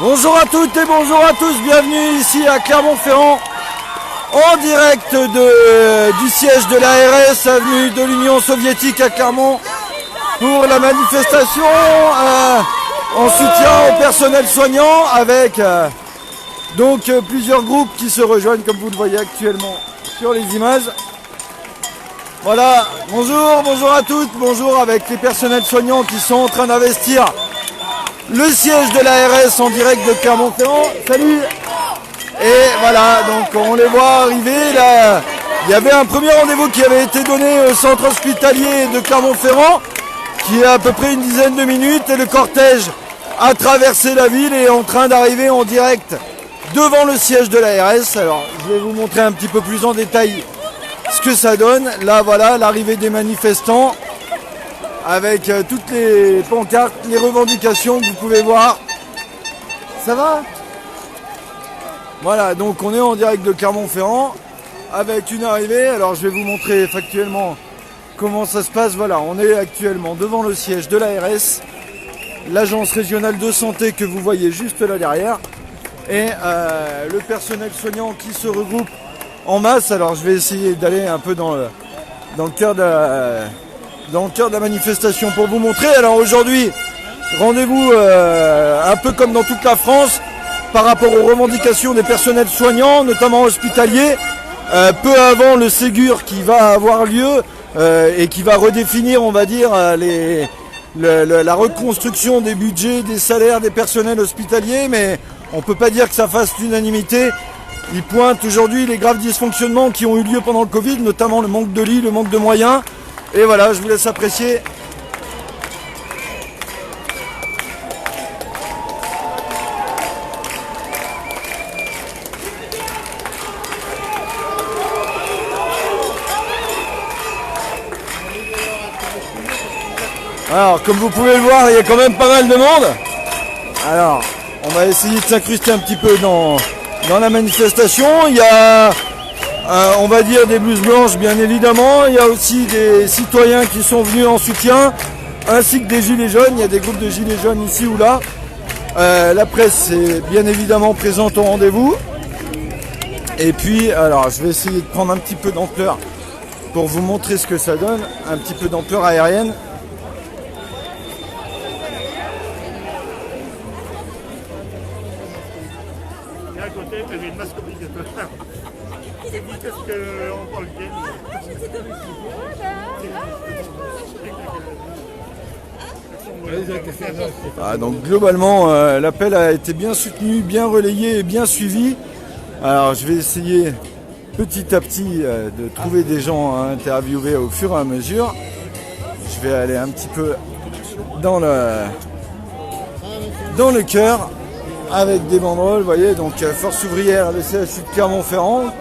Bonjour à toutes et bonjour à tous, bienvenue ici à Clermont-Ferrand, en direct du siège de l'ARS, avenue de l'Union soviétique à Clermont, pour la manifestation en soutien au personnel soignant, avec donc plusieurs groupes qui se rejoignent comme vous le voyez actuellement sur les images. Voilà, bonjour à toutes, bonjour avec les personnels soignants qui sont en train d'investir le siège de l'ARS en direct de Clermont-Ferrand. Salut. Et voilà, donc on les voit arriver là. Il y avait un premier rendez-vous qui avait été donné au centre hospitalier de Clermont-Ferrand, qui est à peu près une dizaine de minutes, et le cortège a traversé la ville et est en train d'arriver en direct devant le siège de l'ARS. Alors je vais vous montrer un petit peu plus en détail ce que ça donne. Là voilà, l'arrivée des manifestants, avec toutes les pancartes, les revendications que vous pouvez voir. Ça va ? Voilà, donc on est en direct de Clermont-Ferrand avec une arrivée. Alors je vais vous montrer factuellement comment ça se passe. Voilà, on est actuellement devant le siège de l'ARS, l'agence régionale de santé que vous voyez juste là derrière, et le personnel soignant qui se regroupe en masse. Alors je vais essayer d'aller un peu dans le cœur de la manifestation pour vous montrer. Alors aujourd'hui, rendez-vous un peu comme dans toute la France par rapport aux revendications des personnels soignants, notamment hospitaliers, peu avant le Ségur qui va avoir lieu et qui va redéfinir, on va dire, la reconstruction des budgets, des salaires des personnels hospitaliers, mais on ne peut pas dire que ça fasse l'unanimité. Ils pointent aujourd'hui les graves dysfonctionnements qui ont eu lieu pendant le Covid, notamment le manque de lits, le manque de moyens. Et voilà, je vous laisse apprécier. Alors, comme vous pouvez le voir, il y a quand même pas mal de monde. Alors, on va essayer de s'incruster un petit peu dans la manifestation. Il y a, on va dire, des blouses blanches, bien évidemment. Il y a aussi des citoyens qui sont venus en soutien, ainsi que des gilets jaunes. Il y a des groupes de gilets jaunes ici ou là. La presse est bien évidemment présente au rendez-vous. Et puis, alors, je vais essayer de prendre un petit peu d'ampleur pour vous montrer ce que ça donne. Un petit peu d'ampleur aérienne. À côté, tu avais une masque obligatoire. Qu'est-ce qu'on parle de donc globalement, l'appel a été bien soutenu, bien relayé et bien suivi. Alors je vais essayer petit à petit de trouver des gens à interviewer au fur et à mesure. Je vais aller un petit peu dans le cœur, avec des banderoles, vous voyez, donc Force ouvrière, le CHU de Clermont-Ferrand.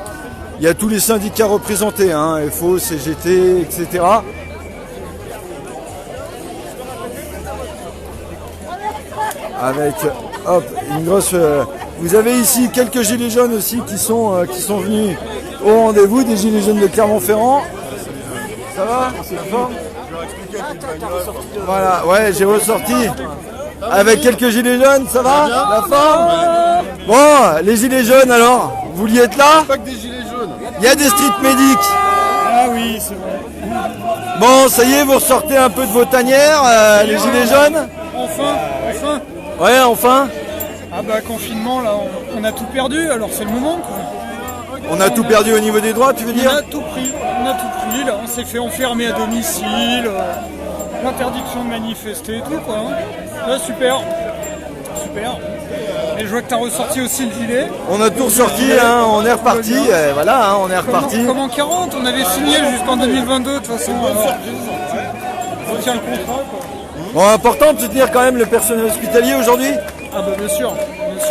Il y a tous les syndicats représentés, FO, CGT, etc. Avec, hop, une grosse... vous avez ici quelques gilets jaunes aussi qui sont venus au rendez-vous, des gilets jaunes de Clermont-Ferrand. Ça va ? Voilà, ouais, j'ai ressorti. Avec quelques gilets jaunes, ça va ? La forme ? Bon, les gilets jaunes alors, vous vouliez être là ? Pas que des gilets jaunes. Il y a des street medics. Ah oui, c'est vrai. Bon, ça y est, vous ressortez un peu de vos tanières, les gilets jaunes ? Enfin. Ouais, enfin. Ah bah confinement là, on a tout perdu, alors c'est le moment quoi. On a tout perdu au niveau des droits, tu veux On dire ? a tout pris, là, on s'est fait enfermer à domicile, l'interdiction de manifester et tout quoi. Là super. Et je vois que t'as ressorti aussi le gilet. On a tout ressorti, on est reparti, voilà, on est reparti. Comme en 40, on avait signé jusqu'en 2022 de toute façon. On tient le contrat quoi. Bon, important de soutenir quand même le personnel hospitalier aujourd'hui. Ah bah bien sûr,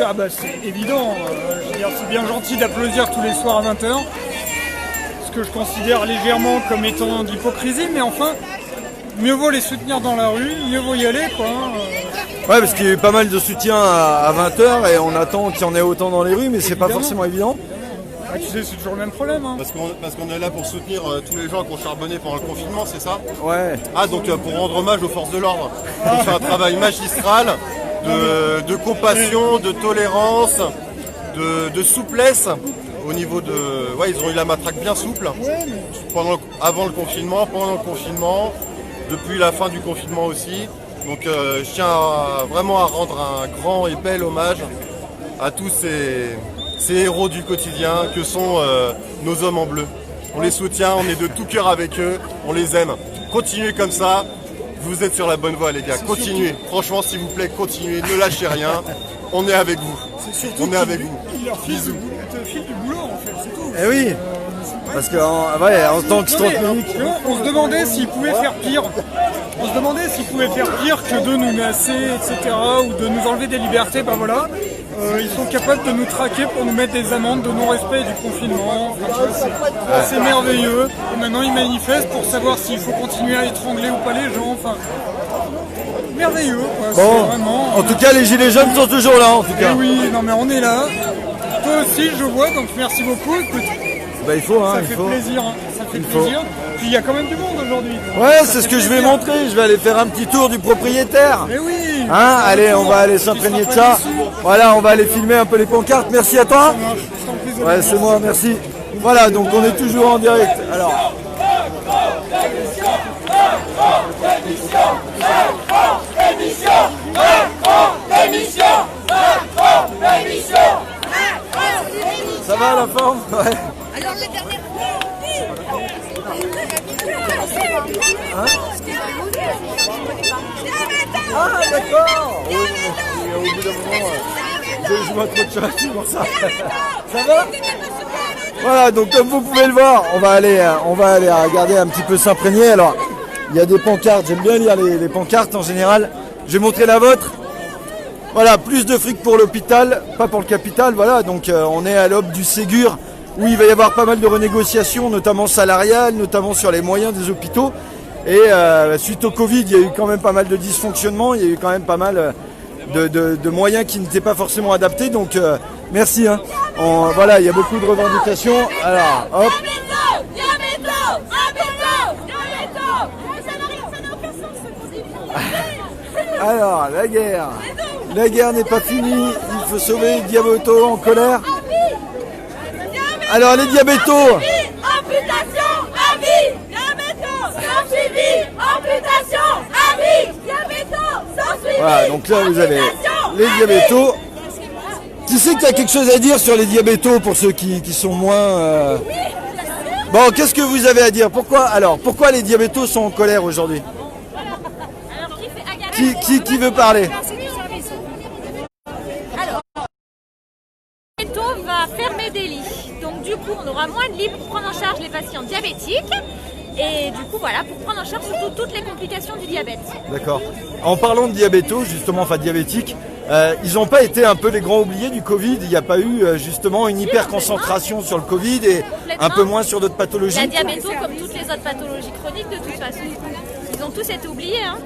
ah bah c'est évident. Je veux dire, c'est bien gentil d'applaudir tous les soirs à 20h. Ce que je considère légèrement comme étant d'hypocrisie, mais enfin, mieux vaut les soutenir dans la rue, mieux vaut y aller quoi. Ouais, parce qu'il y a eu pas mal de soutien à 20h et on attend qu'il y en ait autant dans les rues, mais c'est pas forcément évident. Ah, tu sais, c'est toujours le même problème. Parce qu'on est là pour soutenir tous les gens qui ont charbonné pendant le confinement, c'est ça ? Ouais. Ah, donc pour rendre hommage aux forces de l'ordre. Ils ont fait un travail magistral. de compassion, de tolérance, de souplesse au niveau de... Ouais, ils ont eu la matraque bien souple avant le confinement, pendant le confinement, depuis la fin du confinement aussi. Donc je tiens vraiment à rendre un grand et bel hommage à tous ces héros du quotidien que sont nos hommes en bleu. On les soutient, on est de tout cœur avec eux, on les aime. Continuez comme ça, vous êtes sur la bonne voie les gars, continuez. Franchement s'il vous plaît, continuez, ne lâchez rien, on est avec vous. On est avec vous. Il leur file du boulot en fait, c'est tout. Eh oui, parce qu'en tant que strongmanique... On se demandait s'ils pouvaient faire pire. On se demandait s'ils pouvaient faire pire que de nous menacer, etc. ou de nous enlever des libertés, ben voilà. Ils sont capables de nous traquer pour nous mettre des amendes de non-respect du confinement. Enfin, c'est merveilleux. Et maintenant ils manifestent pour savoir s'il faut continuer à étrangler ou pas les gens. Enfin, merveilleux quoi. Bon, vraiment, en tout cas les gilets jaunes sont toujours là en tout cas. Eh oui, non mais on est là. Toi aussi je vois, donc merci beaucoup. Écoute, bah, il faut, hein, ça fait plaisir, hein. Ça fait plaisir. Puis il y a quand même du monde aujourd'hui. Ouais, c'est ce que je vais montrer. Je vais aller faire un petit tour du propriétaire. Mais oui. Hein, allez, on va aller s'imprégner de ça. Voilà, on va aller filmer un peu les pancartes. Merci à toi. Ouais, c'est moi, merci. Voilà, donc on est toujours en direct. Alors. Ça va la forme? Ouais. Alors le dernier Ah d'accord. Oui, au bout d'un moment, je vois trop de choses, c'est pour ça. Ça va? Voilà, donc comme vous pouvez le voir, on va aller regarder un petit peu s'imprégner. Alors, il y a des pancartes, j'aime bien lire les pancartes en général. Je vais montrer la vôtre. Voilà, plus de fric pour l'hôpital, pas pour le capital. Voilà, donc on est à l'aube du Ségur, où il va y avoir pas mal de renégociations, notamment salariales, notamment sur les moyens des hôpitaux. Et suite au Covid, il y a eu quand même pas mal de dysfonctionnements, il y a eu quand même pas mal de moyens qui n'étaient pas forcément adaptés. Donc merci. Hein. Voilà, il y a beaucoup de revendications. Alors, hop. Alors, la guerre. La guerre n'est pas finie. Il faut sauver Diabeto en colère. Alors, les diabétos. Amputation à vie. Diabéto sans suivi. Amputation à vie. Diabéto sans suivi. Voilà, donc là, vous avez les diabétos. Qui sait qu'il y a quelque chose à dire sur les diabétos pour ceux qui sont moins... Bon, qu'est-ce que vous avez à dire? Pourquoi les diabétos sont en colère aujourd'hui? Qui veut parler? Alors, Diabéto va fermer des lits. Donc du coup, on aura moins de lits pour prendre en charge les patients diabétiques. Et du coup, voilà, pour prendre en charge surtout toutes les complications du diabète. D'accord. En parlant de diabétos, justement, enfin diabétiques, ils n'ont pas été un peu les grands oubliés du Covid? Il n'y a pas eu justement une hyper concentration sur le Covid et un peu moins sur d'autres pathologies? La diabéto, comme toutes les autres pathologies chroniques, de toute façon, ils ont tous été oubliés. Hein.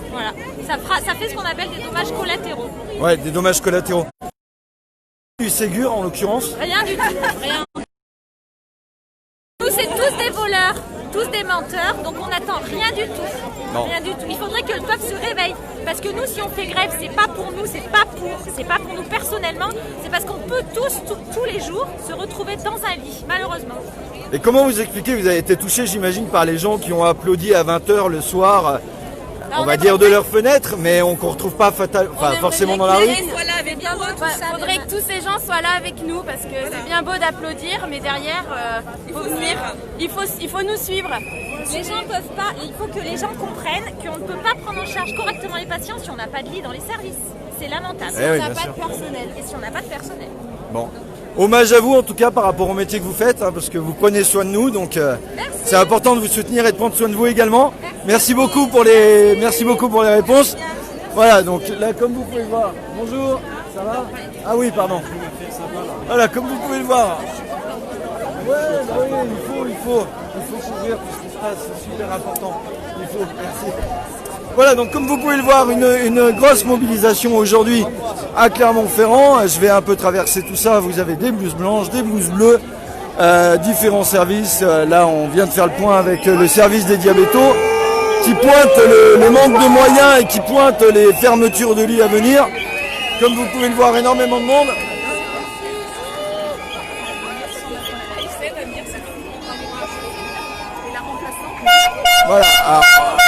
Voilà. Ça fait ce qu'on appelle des dommages collatéraux. Ouais, des dommages collatéraux. Du Ségur en l'occurrence? Rien du tout, rien. Nous, c'est tous des voleurs, tous des menteurs, donc on n'attend rien du tout. Non. Rien du tout. Il faudrait que le peuple se réveille. Parce que nous, si on fait grève, c'est pas pour nous, c'est pas pour nous personnellement, c'est parce qu'on peut tous les jours, se retrouver dans un lit, malheureusement. Et comment vous expliquez? Vous avez été touché, j'imagine, par les gens qui ont applaudi à 20h le soir, on va dire de leur fenêtre, mais qu'on ne retrouve pas forcément dans la rue. Il faudrait que tous ces gens soient là avec nous parce que c'est bien beau d'applaudir, mais derrière, il faut nous suivre. Les gens peuvent pas, il faut que les gens comprennent qu'on ne peut pas prendre en charge correctement les patients si on n'a pas de lit dans les services. C'est lamentable. Eh oui, si on n'a pas sûr. de personnel. Et si on n'a pas de personnel. Bon. Hommage à vous en tout cas par rapport au métier que vous faites, hein, parce que vous prenez soin de nous, donc c'est important de vous soutenir et de prendre soin de vous également. Merci beaucoup pour les réponses. Voilà, donc là comme vous pouvez le voir, bonjour, ça va? Ah oui, pardon. Voilà, comme vous pouvez le voir. Ouais, bah oui, il faut couvrir tout ce qui se passe, c'est super important. Il faut, merci. Voilà, donc comme vous pouvez le voir, une grosse mobilisation aujourd'hui à Clermont-Ferrand. Je vais un peu traverser tout ça. Vous avez des blouses blanches, des blouses bleues, différents services. Là, on vient de faire le point avec le service des diabétos qui pointe le manque de moyens et qui pointe les fermetures de lits à venir. comme vous pouvez le voir, énormément de monde. Voilà, alors,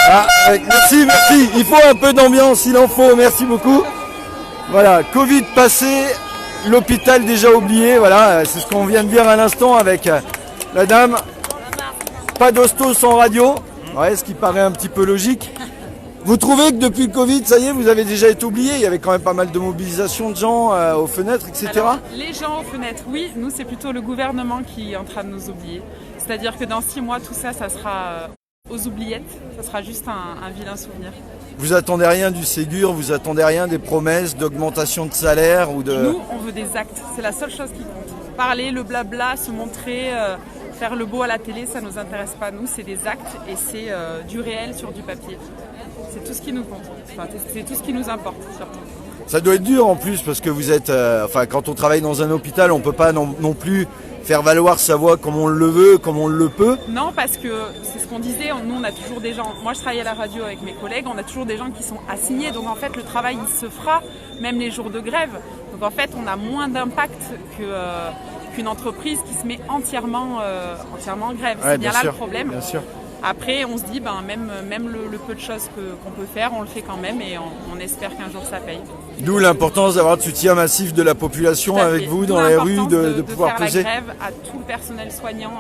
voilà, merci, il faut un peu d'ambiance, il en faut, merci beaucoup. Voilà, Covid passé, l'hôpital déjà oublié, voilà, c'est ce qu'on vient de dire à l'instant avec la dame. Pas d'hosto sans radio, ouais, ce qui paraît un petit peu logique. Vous trouvez que depuis le Covid, ça y est, vous avez déjà été oublié? Il y avait quand même pas mal de mobilisation de gens aux fenêtres, etc. Alors, les gens aux fenêtres, oui. Nous, c'est plutôt le gouvernement qui est en train de nous oublier. C'est-à-dire que dans 6 mois, tout ça, ça sera aux oubliettes. Ça sera juste un vilain souvenir. Vous attendez rien du Ségur, vous attendez rien des promesses d'augmentation de salaire ou de... Nous, on veut des actes. C'est la seule chose qui compte. Parler, le blabla, se montrer, faire le beau à la télé, ça ne nous intéresse pas. Nous, c'est des actes et c'est du réel sur du papier. C'est tout ce qui nous compte. Enfin, c'est tout ce qui nous importe, surtout. Ça doit être dur en plus parce que vous êtes... enfin, quand on travaille dans un hôpital, on ne peut pas non plus faire valoir sa voix comme on le veut, comme on le peut. Non, parce que c'est ce qu'on disait, nous on a toujours des gens, moi je travaille à la radio avec mes collègues, on a toujours des gens qui sont assignés, donc en fait le travail il se fera, même les jours de grève. Donc en fait on a moins d'impact qu'une entreprise qui se met entièrement en grève. Ouais, c'est bien là sûr, le problème. Bien sûr. Après, on se dit, même le peu de choses qu'on peut faire, on le fait quand même et on espère qu'un jour ça paye. D'où l'importance d'avoir le soutien massif de la population avec vous dans les rues, de pouvoir faire peser. la grève à tout le personnel soignant,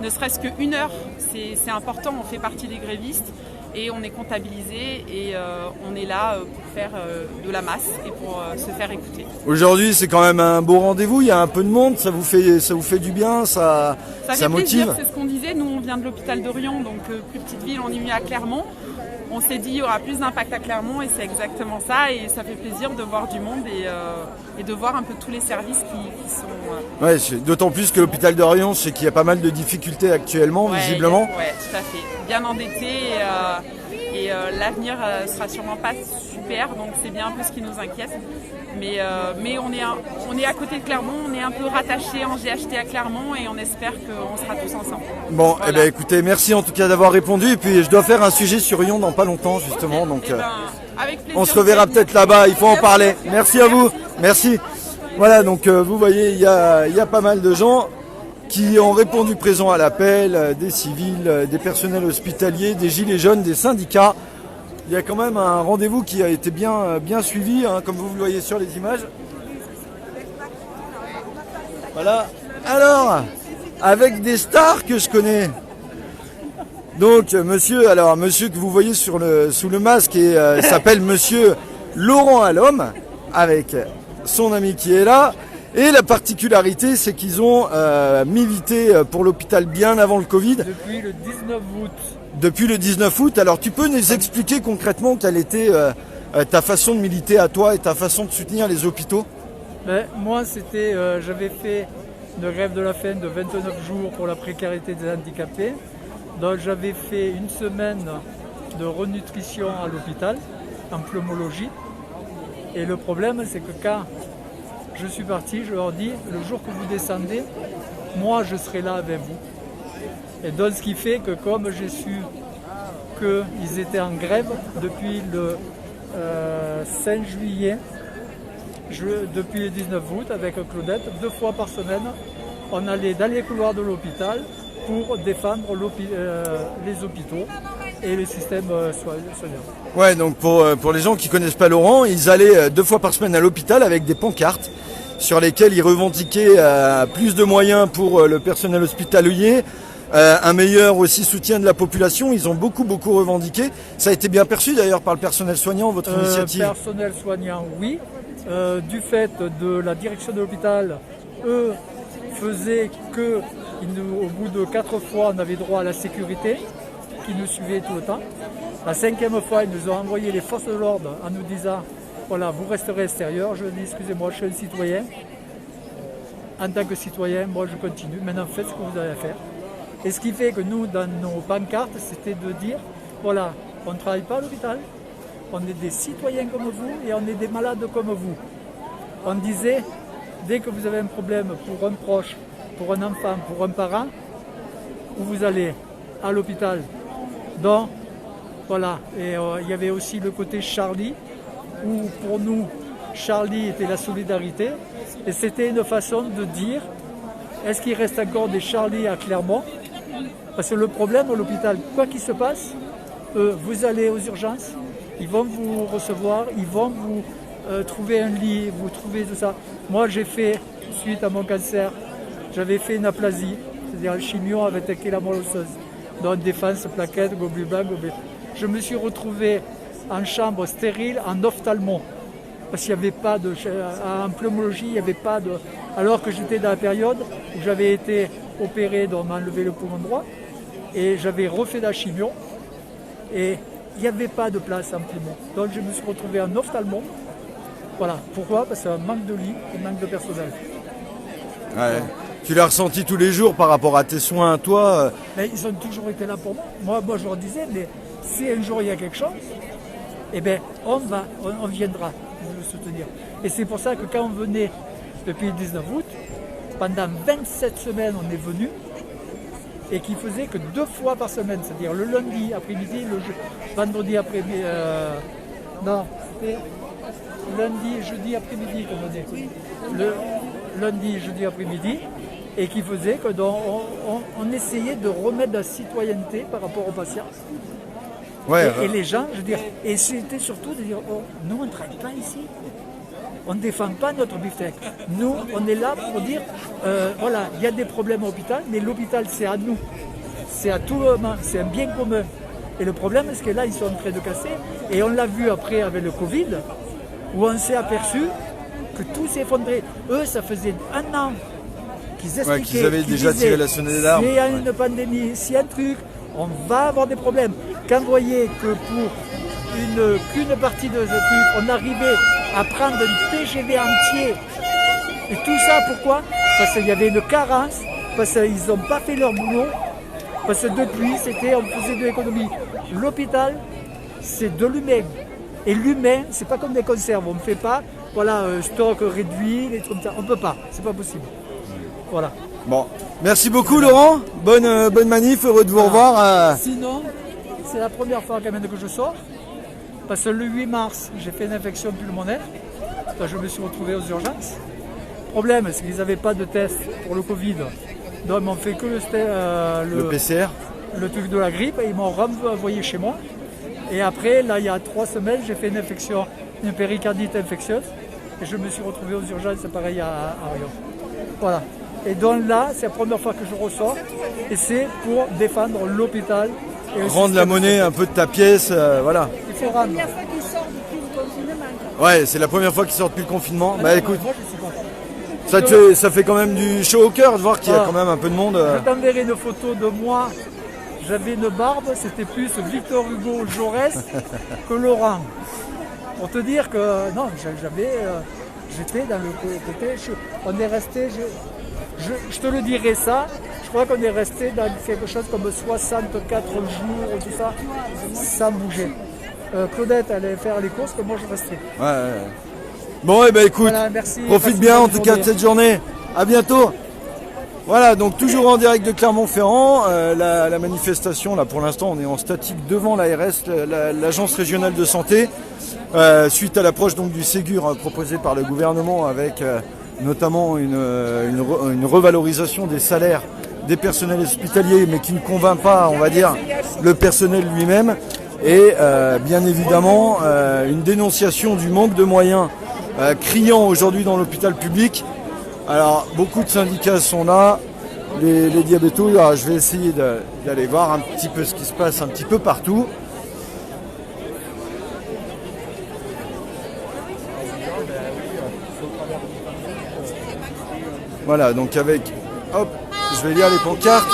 ne serait-ce qu'une heure, c'est important, on fait partie des grévistes et on est comptabilisé et on est là pour faire de la masse et pour se faire écouter. Aujourd'hui, c'est quand même un beau rendez-vous, il y a un peu de monde, ça vous fait du bien, ça fait motive. Plaisir, c'est ce qu'on disait, nous on vient de l'hôpital de Rion, donc plus petite ville, on est venu à Clermont. On s'est dit il y aura plus d'impact à Clermont et c'est exactement ça et ça fait plaisir de voir du monde et de voir un peu tous les services qui sont... Ouais, d'autant plus que l'hôpital de Rion, c'est qu'il y a pas mal de difficultés actuellement, visiblement. Oui, tout à fait. Bien endetté et l'avenir sera sûrement pas super, donc c'est bien un peu ce qui nous inquiète. Mais on est à côté de Clermont, on est un peu rattaché en GHT à Clermont et on espère qu'on sera tous ensemble. Bon, voilà. Eh bien écoutez, merci en tout cas d'avoir répondu. Et puis je dois faire un sujet sur Rion dans pas longtemps justement. Donc avec plaisir, on se reverra peut-être là-bas, il faut en parler. Merci à vous, merci. Voilà, donc vous voyez, il y a pas mal de gens qui ont répondu présent à l'appel, des civils, des personnels hospitaliers, des gilets jaunes, des syndicats. Il y a quand même un rendez-vous qui a été bien suivi, hein, comme vous le voyez sur les images. Voilà. Alors, avec des stars que je connais. Donc, monsieur que vous voyez sous le masque s'appelle monsieur Laurent Allhomme, avec son ami qui est là. Et la particularité, c'est qu'ils ont milité pour l'hôpital bien avant le Covid. Depuis le 19 août. Depuis le 19 août. Alors tu peux nous expliquer concrètement quelle était ta façon de militer à toi et ta façon de soutenir les hôpitaux? Moi, j'avais fait une grève de la faim de 29 jours pour la précarité des handicapés. Donc j'avais fait une semaine de renutrition à l'hôpital, en pneumologie. Et le problème, c'est que quand je suis parti, je leur dis, le jour que vous descendez, moi je serai là avec vous. Et donc ce qui fait que comme j'ai su qu'ils étaient en grève depuis le 5 juillet, depuis le 19 août avec Claudette, 2 fois par semaine, on allait dans les couloirs de l'hôpital pour défendre les hôpitaux et le système soignant. Ouais, donc pour les gens qui connaissent pas Laurent, ils allaient 2 fois par semaine à l'hôpital avec des pancartes sur lesquelles ils revendiquaient plus de moyens pour le personnel hospitalier, un meilleur aussi soutien de la population. Ils ont beaucoup revendiqué. Ça a été bien perçu d'ailleurs par le personnel soignant, votre initiative. Personnel soignant, oui. Du fait de la direction de l'hôpital, eux faisaient que au bout de 4 fois, on avait droit à la sécurité, qui nous suivait tout le temps. La 5e fois, ils nous ont envoyé les forces de l'ordre en nous disant voilà, vous resterez extérieur. Je dis excusez-moi, je suis un citoyen. En tant que citoyen, moi je continue. Maintenant, faites ce que vous avez à faire. Et ce qui fait que nous, dans nos pancartes, c'était de dire voilà, on ne travaille pas à l'hôpital, on est des citoyens comme vous et on est des malades comme vous. On disait dès que vous avez un problème pour un proche, pour un enfant, pour un parent, où vous allez à l'hôpital. Donc, voilà. Et il y avait aussi le côté Charlie, où pour nous, Charlie était la solidarité. Et c'était une façon de dire, est-ce qu'il reste encore des Charlie à Clermont? Parce que le problème à l'hôpital, quoi qu'il se passe, vous allez aux urgences, ils vont vous recevoir, ils vont vous trouver un lit, vous trouver tout ça. Moi, j'ai fait, suite à mon cancer, j'avais fait une aplasie, c'est-à-dire un chimio avec la moelle osseuse, donc défense, plaquettes, globules blancs, Je me suis retrouvé en chambre stérile, en ophtalmo, parce qu'il n'y avait pas de... En pneumologie, il n'y avait pas de... Alors que j'étais dans la période où j'avais été opéré, donc on m'a enlevé le poumon droit, et j'avais refait la chimio, et il n'y avait pas de place en poumon. Donc je me suis retrouvé en ophtalmo. Voilà. Pourquoi? Parce qu'il y a un manque de lit et manque de personnel. Ouais. Tu l'as ressenti tous les jours par rapport à tes soins, toi? Mais ils ont toujours été là pour moi. Moi, je leur disais, mais si un jour il y a quelque chose, eh bien, on viendra vous soutenir. Et c'est pour ça que quand on venait depuis le 19 août, pendant 27 semaines, on est venu, et qui faisait que 2 fois par semaine, c'est-à-dire le lundi après-midi, le vendredi après-midi, non, c'était lundi et jeudi après-midi, comme on dit, le lundi et jeudi après-midi, et qui faisait que on essayait de remettre de la citoyenneté par rapport aux patients. Ouais, et les gens, je veux dire, et c'était surtout de dire, oh, nous on ne travaille pas ici. On ne défend pas notre beefsteak. Nous, on est là pour dire, voilà, il y a des problèmes à l'hôpital, mais l'hôpital, c'est à nous. C'est à tout le monde, c'est un bien commun. Et le problème, c'est que là, ils sont en train de casser. Et on l'a vu après avec le Covid, où on s'est aperçu que tout s'est effondré. Eux, ça faisait 1 an qu'ils expliquaient, qu'ils avaient déjà tiré la sonnette d'alarme. S'il y a une pandémie, s'il y a un truc, on va avoir des problèmes. Quand vous voyez que pour qu'une partie de ce truc, on arrivait à prendre un TGV entier. Et tout ça, pourquoi? Parce qu'il y avait une carence, parce qu'ils n'ont pas fait leur boulot, parce que depuis, on faisait de l'économie. L'hôpital, c'est de l'humain. Et l'humain, c'est pas comme des conserves. On ne fait pas, voilà, stock réduit, des trucs comme ça. On ne peut pas, c'est pas possible. Voilà. Bon, merci beaucoup Laurent. Bonne manif, heureux de vous revoir. Sinon, c'est la première fois quand même que je sors. Parce que le 8 mars, j'ai fait une infection pulmonaire. Je me suis retrouvé aux urgences. Le problème, c'est qu'ils n'avaient pas de test pour le Covid. Donc, ils m'ont fait que le PCR, le truc de la grippe, et ils m'ont renvoyé chez moi. Et après, là, il y a 3 semaines, j'ai fait une infection, une péricardite infectieuse. Et je me suis retrouvé aux urgences, pareil à Rion. Voilà. Et donc là, c'est la première fois que je ressors. Et c'est pour défendre l'hôpital. Rendre la monnaie un peu de ta pièce, voilà. Il faut rendre. C'est la première fois qu'ils sortent depuis le confinement. Ouais, c'est la première fois qu'ils sortent depuis le confinement. Ah bah non, écoute, moi, je suis content. ça fait quand même du chaud au cœur de voir qu'il y a quand même un peu de monde. Je t'enverrai une photo de moi. J'avais une barbe, c'était plus Victor Hugo Jaurès que Laurent. Pour te dire que non, j'étais dans le côté, on est resté, je te le dirai ça, je crois qu'on est resté dans quelque chose comme 64 jours, tout ça, sans bouger. Claudette allait faire les courses, que moi je restais. Ouais. Bon, et ben écoute, voilà, merci, profite bien en tout cas de cette journée. À bientôt. Voilà, donc toujours en direct de Clermont-Ferrand, la manifestation, là pour l'instant on est en statique devant l'ARS, l'agence régionale de santé, suite à l'approche donc du Ségur proposé par le gouvernement avec notamment une revalorisation des salaires des personnels hospitaliers, mais qui ne convainc pas, on va dire, le personnel lui-même, et bien évidemment une dénonciation du manque de moyens criant aujourd'hui dans l'hôpital public. Alors, beaucoup de syndicats sont là, les diabétos. Alors, je vais essayer d'aller voir un petit peu ce qui se passe un petit peu partout. Voilà, donc avec, hop, je vais lire les pancartes.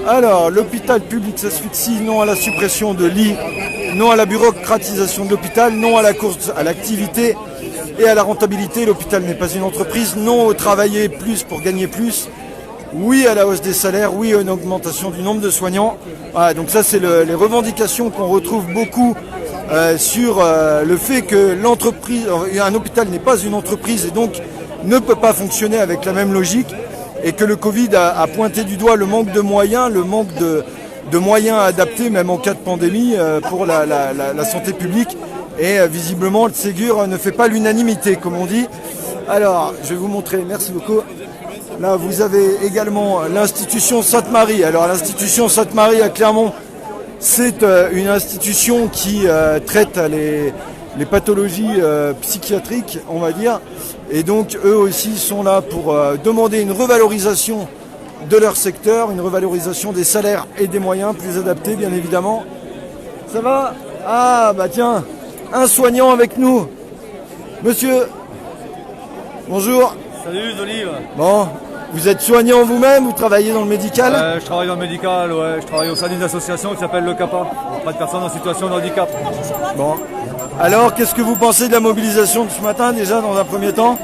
Alors, l'hôpital public s'asphyxie, non à la suppression de lits, non à la bureaucratisation de l'hôpital, non à la course à l'activité et à la rentabilité. L'hôpital n'est pas une entreprise, non au travailler plus pour gagner plus, oui à la hausse des salaires, oui à une augmentation du nombre de soignants. Voilà, donc ça c'est les revendications qu'on retrouve beaucoup sur le fait que un hôpital n'est pas une entreprise et donc ne peut pas fonctionner avec la même logique, et que le Covid a pointé du doigt le manque de moyens, le manque de moyens adaptés même en cas de pandémie pour la santé publique. Et visiblement, le Ségur ne fait pas l'unanimité, comme on dit. Alors, je vais vous montrer, merci beaucoup. Là, vous avez également l'institution Sainte-Marie. Alors, l'institution Sainte-Marie à Clermont, c'est une institution qui traite les pathologies psychiatriques, on va dire. Et donc, eux aussi sont là pour demander une revalorisation de leur secteur, une revalorisation des salaires et des moyens plus adaptés, bien évidemment. Ça va? Ah, bah tiens, un soignant avec nous. Monsieur, bonjour. Salut Olive. Bon, vous êtes soignant vous-même, vous travaillez dans le médical? Je travaille dans le médical, ouais. Je travaille au sein d'une association qui s'appelle le CAPA, auprès de personnes en situation de handicap. Bon. Alors, qu'est-ce que vous pensez de la mobilisation de ce matin, déjà, dans un premier temps?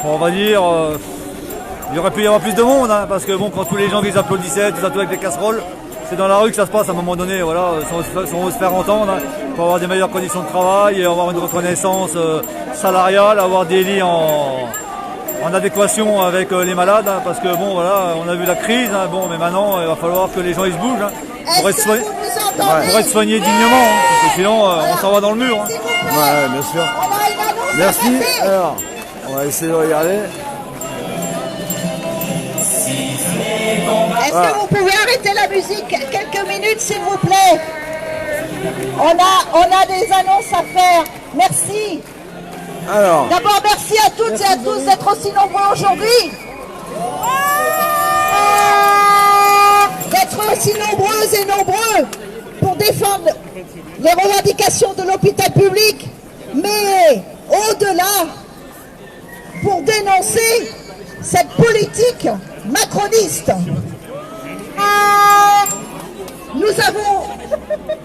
On va dire, il aurait pu y avoir plus de monde, hein, parce que bon, quand tous les gens ils applaudissaient, tout ça, tout avec des casseroles, c'est dans la rue que ça se passe à un moment donné, voilà, si on veut se faire entendre, hein, pour avoir des meilleures conditions de travail, et avoir une reconnaissance salariale, avoir des lits en adéquation avec les malades, hein, parce que bon, voilà, on a vu la crise, hein, bon, mais maintenant, il va falloir que les gens ils se bougent, hein, pour être soignés dignement, hein, parce que sinon, on s'en va dans le mur. Hein. Ouais, bien sûr. Merci. Alors, on va essayer de regarder. Est-ce que vous pouvez arrêter la musique quelques minutes, s'il vous plaît? On a des annonces à faire. Merci. Alors. D'abord, merci à toutes et à tous d'être aussi nombreux aujourd'hui. D'être aussi nombreuses et nombreux pour défendre les revendications de l'hôpital public, mais au-delà, pour dénoncer cette politique macroniste.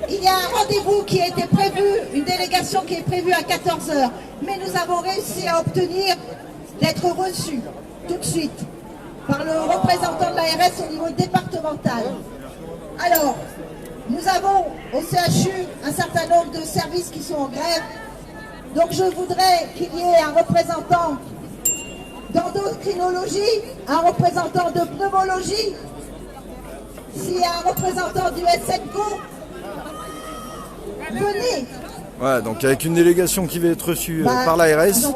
Il y a un rendez-vous qui a été prévu, une délégation qui est prévue à 14h, mais nous avons réussi à obtenir d'être reçus tout de suite par le représentant de l'ARS au niveau départemental. Alors, nous avons au CHU un certain nombre de services qui sont en grève, donc je voudrais qu'il y ait un représentant d'endocrinologie, un représentant de pneumologie, s'il y a un représentant du SNCO, venez. Ouais, donc avec une délégation qui va être reçue par l'ARS,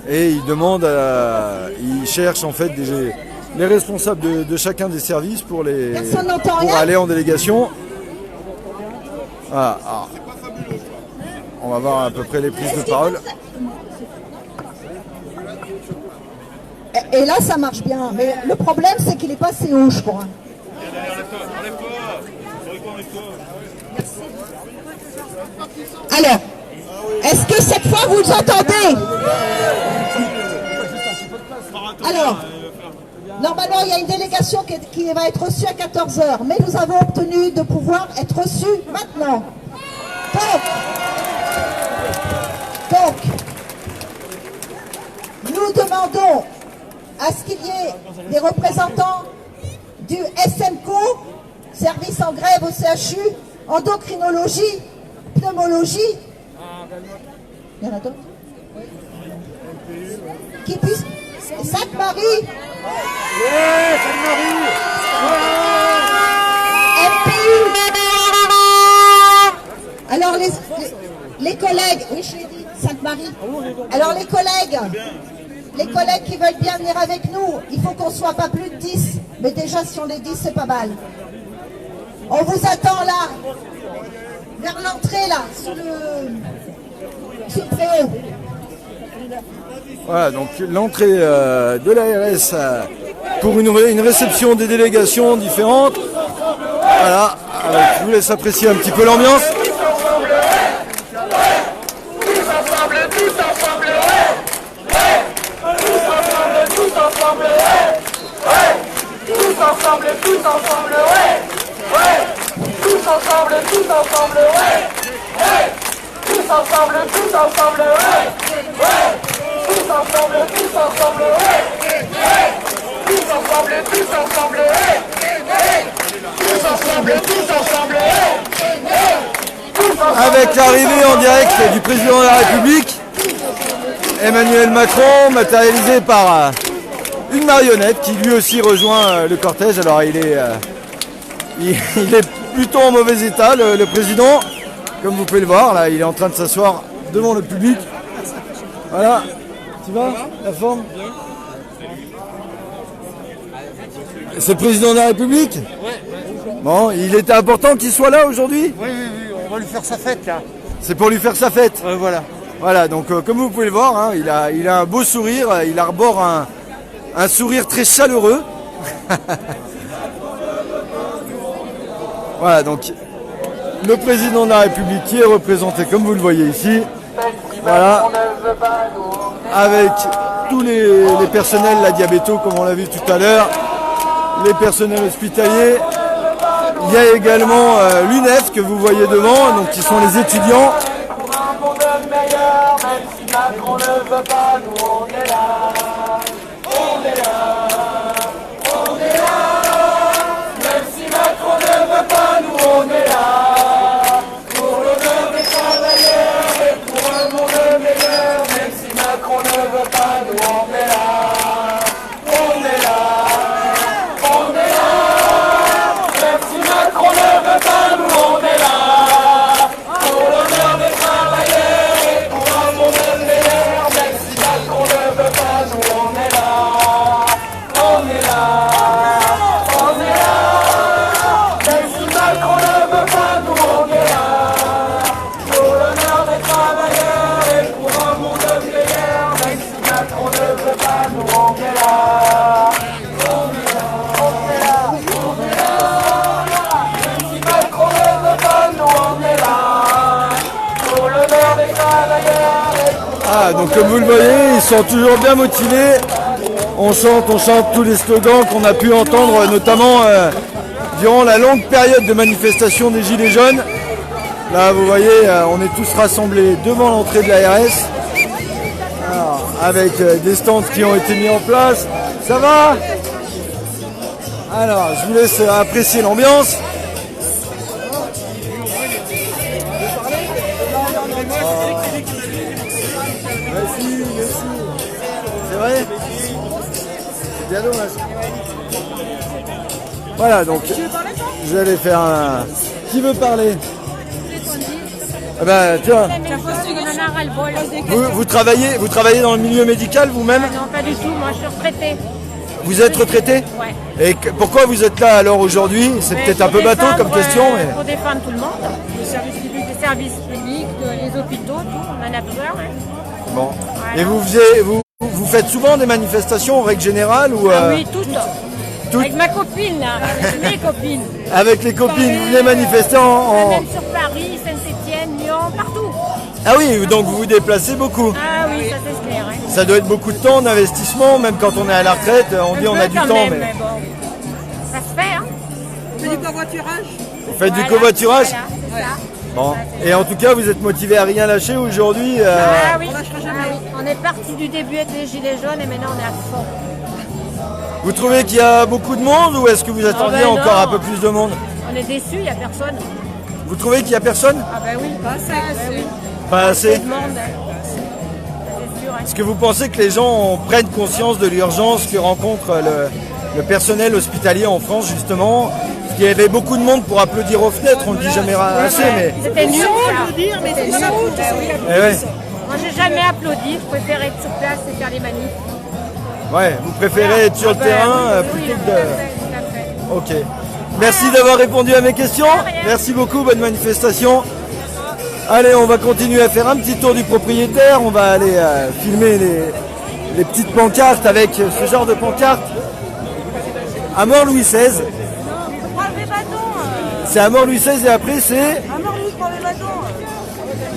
et ils demandent, ils cherchent en fait les responsables de chacun des services pour aller en délégation. Voilà. Alors, on va voir à peu près les prises de parole. Et là, ça marche bien. Mais le problème, c'est qu'il est pas assez haut, je crois. Alors, est-ce que cette fois, vous entendez? Alors, normalement, il y a une délégation qui va être reçue à 14h. Mais nous avons obtenu de pouvoir être reçus maintenant. Donc, nous demandons à ce qu'il y ait des représentants du SMCO, service en grève au CHU, endocrinologie, pneumologie. Il y en a d'autres qui puissent. Sainte-Marie. MPU. Alors les collègues, oui je l'ai dit, Sainte-Marie. Alors les collègues qui veulent bien venir avec nous, il faut qu'on soit pas plus de 10. Mais déjà si on est 10, c'est pas mal. On vous attend là, vers l'entrée là, sur le préau. Voilà, donc l'entrée de l'ARS pour une réception des délégations différentes. Voilà, je vous laisse apprécier un petit peu l'ambiance. Avec l'arrivée en direct du président de la République, Emmanuel Macron, matérialisé par une marionnette qui lui aussi rejoint le cortège. Alors il est plutôt en mauvais état, le président. comme vous pouvez le voir, là, il est en train de s'asseoir devant le public. Voilà. Tu vas? La forme? C'est le président de la République? Ouais. Bon, il était important qu'il soit là aujourd'hui? Oui, on va lui faire sa fête là. C'est pour lui faire sa fête? Voilà. Voilà, donc comme vous pouvez le voir, hein, il a un beau sourire, il arbore un sourire très chaleureux. Voilà, donc le président de la République qui est représenté comme vous le voyez ici. Voilà, avec tous les personnels, la diabéto comme on l'a vu tout à l'heure, les personnels hospitaliers. Il y a également l'UNEF que vous voyez devant, donc qui sont les étudiants. Ah, donc comme vous le voyez, ils sont toujours bien motivés. On chante tous les slogans qu'on a pu entendre, notamment durant la longue période de manifestation des Gilets jaunes. Là, vous voyez, on est tous rassemblés devant l'entrée de l'ARS, avec des stands qui ont été mis en place. Ça va? Alors, je vous laisse apprécier l'ambiance. Merci. C'est vrai? C'est bien dommage. Voilà, donc, vous allez faire un... Qui veut parler? Eh ben, tiens. Vous travaillez dans le milieu médical vous-même? Non, pas du tout, moi je suis retraitée. Vous êtes retraité? Ouais. Et pourquoi vous êtes là alors aujourd'hui? C'est peut-être un peu bateau comme question. Mais... Pour défendre tout le monde, les services publics, les hôpitaux, tout, on en a besoin. Ouais. Bon. Voilà. Et vous faites souvent des manifestations en règle générale ou oui, toutes. Avec ma copine, là, avec mes copines. Avec les copines, vous venez manifester en... Même sur Paris, Saint-Étienne, Lyon, partout. Ah oui, donc vous vous déplacez beaucoup. Ah oui, ça c'est clair. Hein. Ça doit être beaucoup de temps d'investissement, même quand on est à la retraite, on dit on a du temps. Mais bon. Ça se fait, hein. On fait du covoiturage. Vous faites du covoiturage? Voilà, bon. Et en tout cas, vous êtes motivé à rien lâcher aujourd'hui Ah oui, on est parti du début avec les Gilets jaunes et maintenant on est à fond. Vous trouvez qu'il y a beaucoup de monde ou est-ce que vous attendiez encore un peu plus de monde? On est déçus, il n'y a personne. Vous trouvez qu'il n'y a personne? Ah ben oui, pas assez. Oui. Pas assez? De monde, hein. C'est sûr, hein. Est-ce que vous pensez que les gens prennent conscience de l'urgence que rencontre le personnel hospitalier en France justement? Il y avait beaucoup de monde pour applaudir aux fenêtres, on ne le dit jamais assez, mais... C'était nul, applaudir, mais c'est ça. Moi j'ai jamais applaudi, je préfère être sur place et faire les manifs. Ouais, vous préférez être sur le terrain plutôt que de... Tout à fait. Ok. Merci d'avoir répondu à mes questions. Merci beaucoup, bonne manifestation. Allez, on va continuer à faire un petit tour du propriétaire. On va aller filmer les petites pancartes avec ce genre de pancartes. À mort Louis XVI. C'est à mort Louis XVI et après c'est...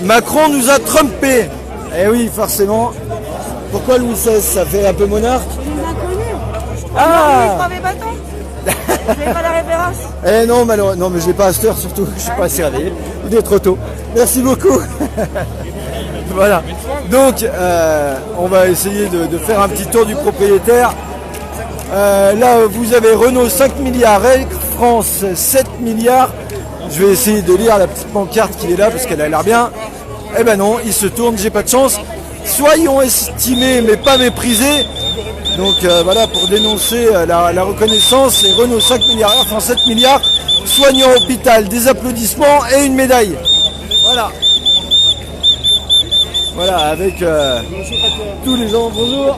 Macron nous a trumpé. Eh oui, forcément. Pourquoi Louis XVI? Ça fait un peu monarque. Ah, Vous n'avez pas la référence? eh non, malheureusement, non, mais je l'ai pas à cette heure surtout, je suis pas assez réveillé, il est trop tôt. Merci beaucoup. Voilà, donc on va essayer de faire un petit tour du propriétaire. Là, vous avez Renault 5 milliards, Air France 7 milliards. Je vais essayer de lire la petite pancarte qui est là parce qu'elle a l'air bien. Eh ben non, il se tourne, j'ai pas de chance. Soyons estimés mais pas méprisés. Donc voilà, pour dénoncer la reconnaissance, et Renault 5 milliards, Air France 7 milliards, soignants hôpital, des applaudissements et une médaille. Voilà. Voilà, avec tous les gens, bonjour,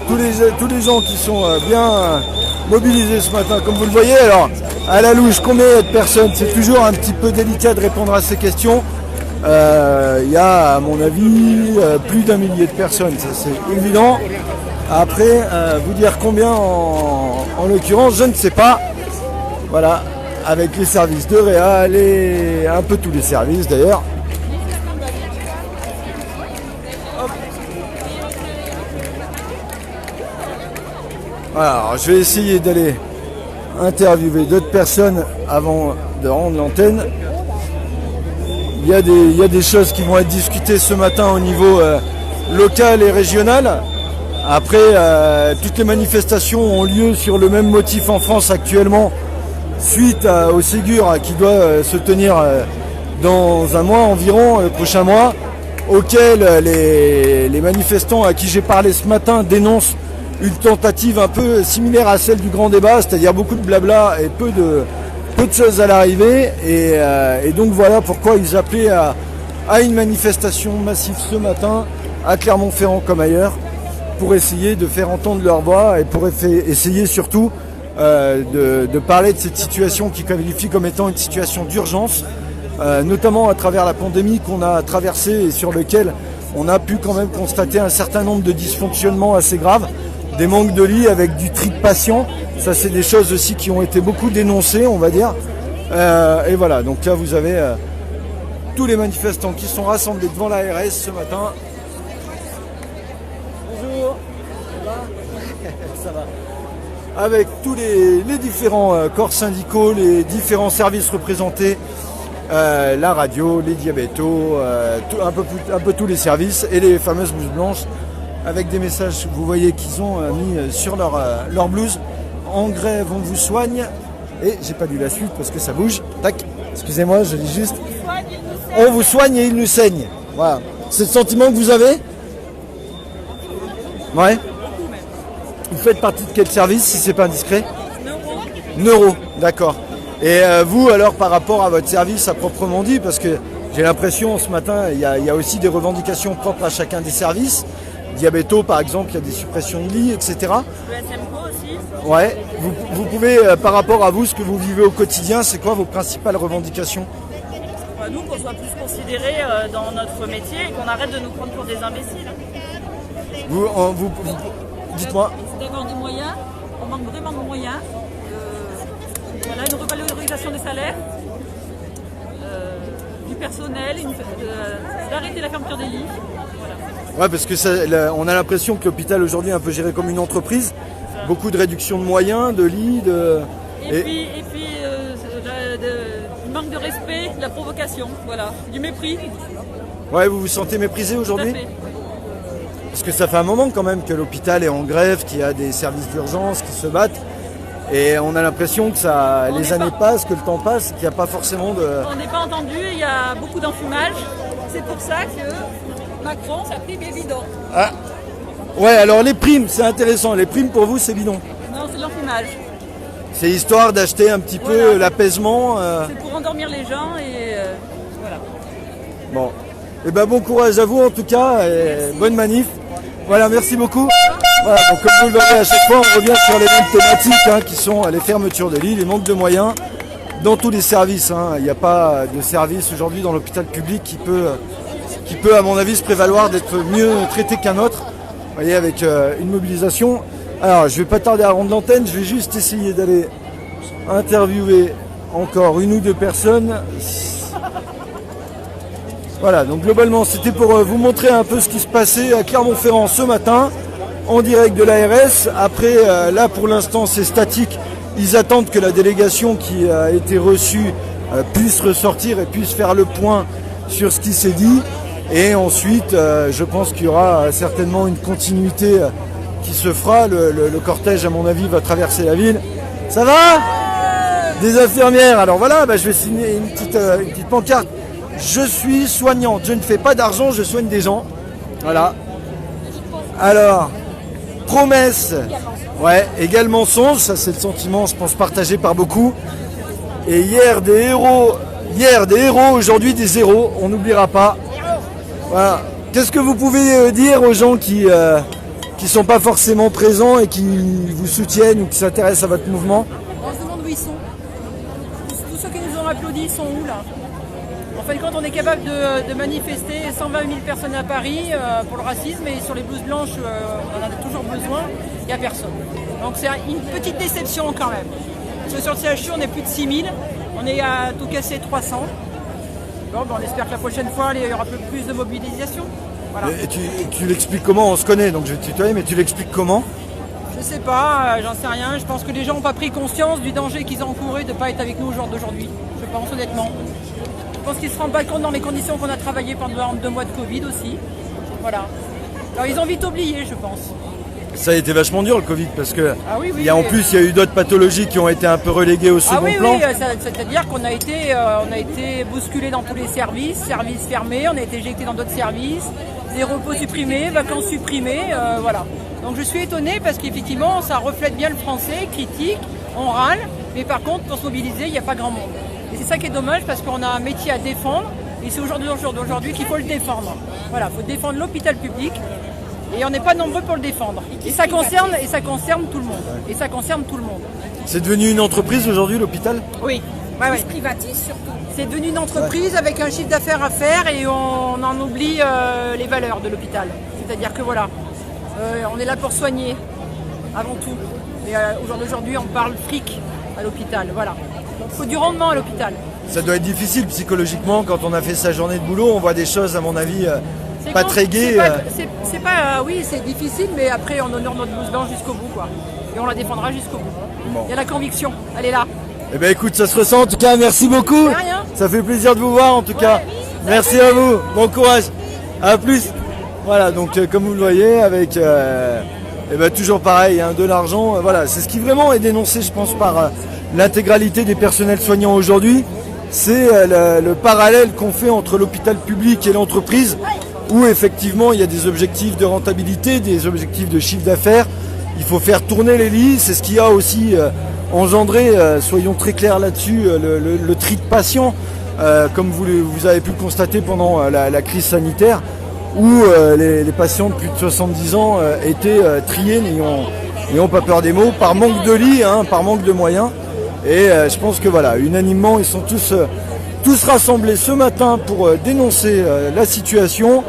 tous les gens qui sont bien mobilisés ce matin, comme vous le voyez. Alors, à la louche, combien de personnes? C'est toujours un petit peu délicat de répondre à ces questions. Il y a, à mon avis, plus d'1 millier de personnes, ça c'est évident. Après, vous dire combien en l'occurrence, je ne sais pas. Voilà, avec les services de Réal et un peu tous les services d'ailleurs. Alors, je vais essayer d'aller interviewer d'autres personnes avant de rendre l'antenne. Il y a des choses qui vont être discutées ce matin au niveau local et régional. Après, toutes les manifestations ont lieu sur le même motif en France actuellement, suite au Ségur qui doit se tenir dans un mois environ, le prochain mois, auquel les manifestants à qui j'ai parlé ce matin dénoncent une tentative un peu similaire à celle du grand débat, c'est-à-dire beaucoup de blabla et peu de choses à l'arrivée. Et donc voilà pourquoi ils appelaient à une manifestation massive ce matin, à Clermont-Ferrand comme ailleurs, pour essayer de faire entendre leur voix et pour essayer surtout de parler de cette situation qu'ils qualifient comme étant une situation d'urgence, notamment à travers la pandémie qu'on a traversée et sur laquelle on a pu quand même constater un certain nombre de dysfonctionnements assez graves, des manques de lits avec du tri de patients. Ça, c'est des choses aussi qui ont été beaucoup dénoncées, on va dire. Et voilà, donc là, vous avez tous les manifestants qui sont rassemblés devant l'ARS ce matin. Bonjour. Ça va. Avec tous les différents corps syndicaux, les différents services représentés, la radio, les diabétos, un peu tous les services et les fameuses blouses blanches avec des messages, vous voyez, qu'ils ont mis sur leur blouse. En grève, on vous soigne. Et j'ai pas lu la suite parce que ça bouge. Tac, excusez-moi, je lis juste. On vous soigne et il nous saigne. Voilà. C'est le sentiment que vous avez? Ouais. Vous faites partie de quel service, si c'est pas indiscret? Neuro, d'accord. Et vous, alors, par rapport à votre service à proprement dit, parce que j'ai l'impression, ce matin, il y a aussi des revendications propres à chacun des services. Diabéto, par exemple, il y a des suppressions de lits, etc. Le SMCO aussi. Ouais. Vous pouvez, par rapport à vous, ce que vous vivez au quotidien, c'est quoi vos principales revendications? Nous, qu'on soit plus considérés dans notre métier et qu'on arrête de nous prendre pour des imbéciles. Dites-moi. C'est d'avoir des moyens, on manque vraiment de moyens. Voilà, une revalorisation des salaires, du personnel, d'arrêter la fermeture des lits. Voilà. Ouais, parce que on a l'impression que l'hôpital aujourd'hui est un peu géré comme une entreprise. Beaucoup de réduction de moyens, de lits, Et puis du manque de respect, de la provocation, voilà, du mépris. Ouais, vous vous sentez méprisé aujourd'hui? Parce que ça fait un moment quand même que l'hôpital est en grève, qu'il y a des services d'urgence qui se battent. Et on a l'impression que les années passent, que le temps passe, qu'il n'y a pas forcément de... On n'est pas entendu, il y a beaucoup d'enfumage. C'est pour ça que Macron, sa prime est bidon. Ah. Ouais, alors les primes, c'est intéressant. Les primes pour vous, c'est bidon? Non, c'est de l'enfumage. C'est histoire d'acheter un petit peu l'apaisement. C'est pour endormir les gens et voilà. Bon. Et ben bon courage à vous en tout cas. Et bonne manif. Voilà, merci beaucoup. Voilà, donc comme vous le voyez à chaque fois, on revient sur les mêmes thématiques qui sont les fermetures de lits, les manques de moyens dans tous les services. Il n'y a pas de service aujourd'hui dans l'hôpital public qui peut à mon avis se prévaloir d'être mieux traité qu'un autre. Vous voyez, avec une mobilisation. Alors je vais pas tarder à rendre l'antenne, je vais juste essayer d'aller interviewer encore une ou deux personnes. Voilà, donc globalement c'était pour vous montrer un peu ce qui se passait à Clermont-Ferrand ce matin, en direct de l'ARS. Après, là pour l'instant c'est statique, ils attendent que la délégation qui a été reçue puisse ressortir et puisse faire le point sur ce qui s'est dit. Et ensuite, je pense qu'il y aura certainement une continuité qui se fera. Le cortège, à mon avis, va traverser la ville. Ça va? Des infirmières. Alors voilà, je vais signer une petite pancarte. Je suis soignante, je ne fais pas d'argent, je soigne des gens. Voilà. Alors, promesse, ouais, égale mensonge, ça c'est le sentiment, je pense, partagé par beaucoup. Et hier, des héros Hier des héros, aujourd'hui des zéros, on n'oubliera pas. Voilà. Qu'est-ce que vous pouvez dire aux gens qui sont pas forcément présents et qui vous soutiennent ou qui s'intéressent à votre mouvement? On se demande où ils sont. Tous ceux qui nous ont applaudis sont où là? En fait, quand on est capable de manifester 120 000 personnes à Paris pour le racisme et sur les blouses blanches, on en a toujours besoin, il n'y a personne. Donc c'est une petite déception quand même. Parce que sur le CHU, on est plus de 6 000, on est à tout casser 300. Bon, on espère que la prochaine fois, il y aura plus de mobilisation. Voilà. Et tu l'expliques comment? On se connaît, donc je vais te tutoyer, mais tu l'expliques comment? Je sais pas, j'en sais rien. Je pense que les gens n'ont pas pris conscience du danger qu'ils ont encouru de ne pas être avec nous au jour d'aujourd'hui. Je pense honnêtement. Je pense qu'ils ne se rendent pas compte dans les conditions qu'on a travaillé pendant 2 mois de Covid aussi. Voilà. Alors ils ont vite oublié, je pense. Ça a été vachement dur le Covid parce que en plus il y a eu d'autres pathologies qui ont été un peu reléguées au second plan. Oui, c'est-à-dire qu'on a été bousculé dans tous les services fermés, on a été éjecté dans d'autres services, des repos supprimés, vacances supprimées, voilà. Donc je suis étonnée parce qu'effectivement ça reflète bien le français, critique, on râle, mais par contre pour se mobiliser il n'y a pas grand monde. Et c'est ça qui est dommage parce qu'on a un métier à défendre et c'est aujourd'hui qu'il faut le défendre. Voilà, il faut défendre l'hôpital public. Et on n'est pas nombreux pour le défendre. Et ça concerne tout le monde. Et ça concerne tout le monde. C'est devenu une entreprise aujourd'hui, l'hôpital? Oui. Ça se privatise surtout. C'est devenu une entreprise avec un chiffre d'affaires à faire et on en oublie les valeurs de l'hôpital. C'est-à-dire que voilà, on est là pour soigner avant tout. Et au jour d'aujourd'hui, on parle fric à l'hôpital. Voilà. Donc il faut du rendement à l'hôpital. Ça doit être difficile psychologiquement quand on a fait sa journée de boulot. On voit des choses, à mon avis, pas très gaies. Oui, c'est difficile, mais après on honore notre blouse blanche jusqu'au bout, quoi. Et on la défendra jusqu'au bout. Bon. Il y a la conviction, elle est là. Eh bien écoute, ça se ressent en tout cas, merci beaucoup. Ça fait plaisir de vous voir en tout cas. Merci à vous, bon courage. À plus. Voilà, donc comme vous le voyez, avec toujours pareil, de l'argent. Voilà, c'est ce qui vraiment est dénoncé, je pense, par l'intégralité des personnels soignants aujourd'hui. C'est le parallèle qu'on fait entre l'hôpital public et l'entreprise, où effectivement il y a des objectifs de rentabilité, des objectifs de chiffre d'affaires. Il faut faire tourner les lits, c'est ce qui a aussi engendré, soyons très clairs là-dessus, le tri de patients, comme vous avez pu le constater pendant la crise sanitaire, où les patients de plus de 70 ans étaient triés, n'ayons pas peur des mots, par manque de lits, par manque de moyens. Et je pense que voilà, unanimement, ils sont tous rassemblés ce matin pour dénoncer la situation.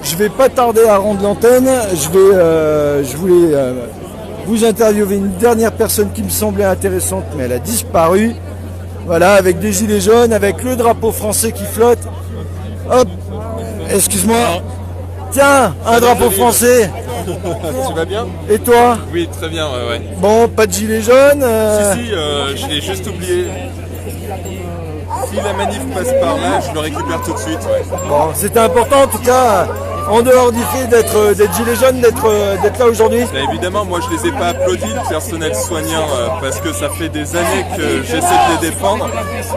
Je vais pas tarder à rendre l'antenne. Je voulais vous interviewer une dernière personne qui me semblait intéressante, mais elle a disparu. Voilà, avec des gilets jaunes, avec le drapeau français qui flotte. Hop, excuse-moi. Tiens, un drapeau français. Tu vas bien? Et toi? Oui, très bien, ouais. Bon, pas de gilet jaune Si, je l'ai juste oublié. Si la manif passe par là, je le récupère tout de suite, ouais. Bon, c'était important en tout cas, en dehors du fait d'être gilet jaune, d'être là aujourd'hui. Là, évidemment, moi je les ai pas applaudis, le personnel soignant, parce que ça fait des années que j'essaie de les défendre